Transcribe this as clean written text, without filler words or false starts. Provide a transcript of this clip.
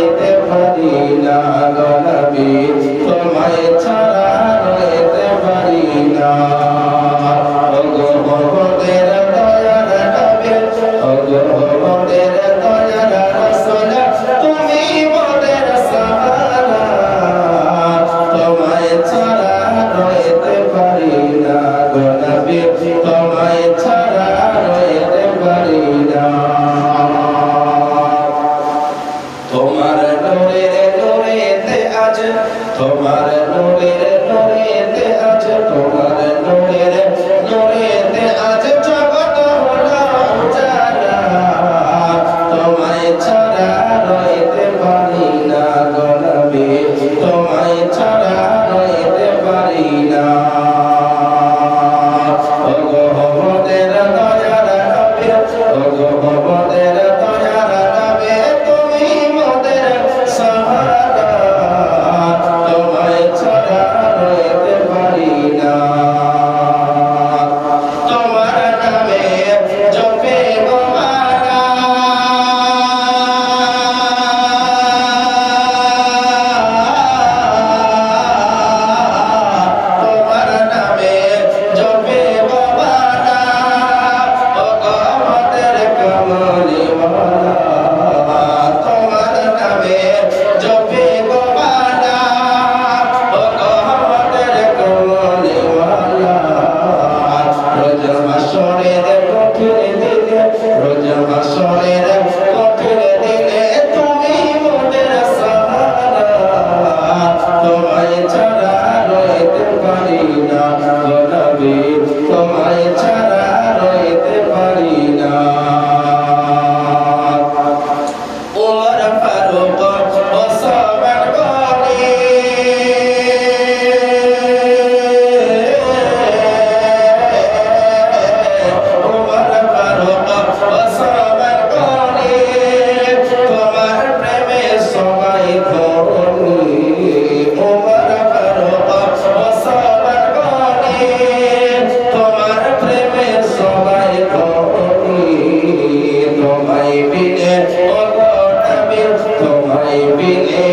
রইতে পারি না গো নবী তোমায় ছাড়া রইতে পারি না ওগো মোদের দয়ার নবী ওগো মোদের দয়ার রাসূল তুমি মোদের সাহারা তোমায় ছাড়া রইতে পারি না গো নবী তোমায় ছাড়া রইতে পারি না তোমার নূরেতে আজ তোমার নূরেতে আজ তোমার নূরেতে আজ জগৎ হলো উজালা তোমায় ছাড়া রইতে পারি না গো নবী তোমায় ছাড়া রইতে পারি না ওগো মোদের দয়ার নবী ওগো মোদের দয়ার নবী তুমি মোদের সাহারা তোমায় ছাড়া রইতে পারি না তোমার নামে জপে গো মালা তোমার নামে জপে গো মালা ওগো মোদের কমলিওয়ালা তোমার নামে জপে গো মালা ওগো মোদের কমলিওয়ালা রোজ মাসরের কঠিন দিনে রোজ মাসরের কঠিন দিনে তুমি মোদের সাহারা তোমায় ছাড়া রইতে পারি না গো নবী তোমায় ছাড়া রইতে পারি না ওমর ফারুক ওসমান গনি ওমর ফারুক ওসমান গনি তোমার প্রেমে সবাই ধনী ওমর ফারুক ওসমান গনি তোমার প্রেমে সবাই ধনী তোমায় বিনে ওগো নবী তোমায় বিনে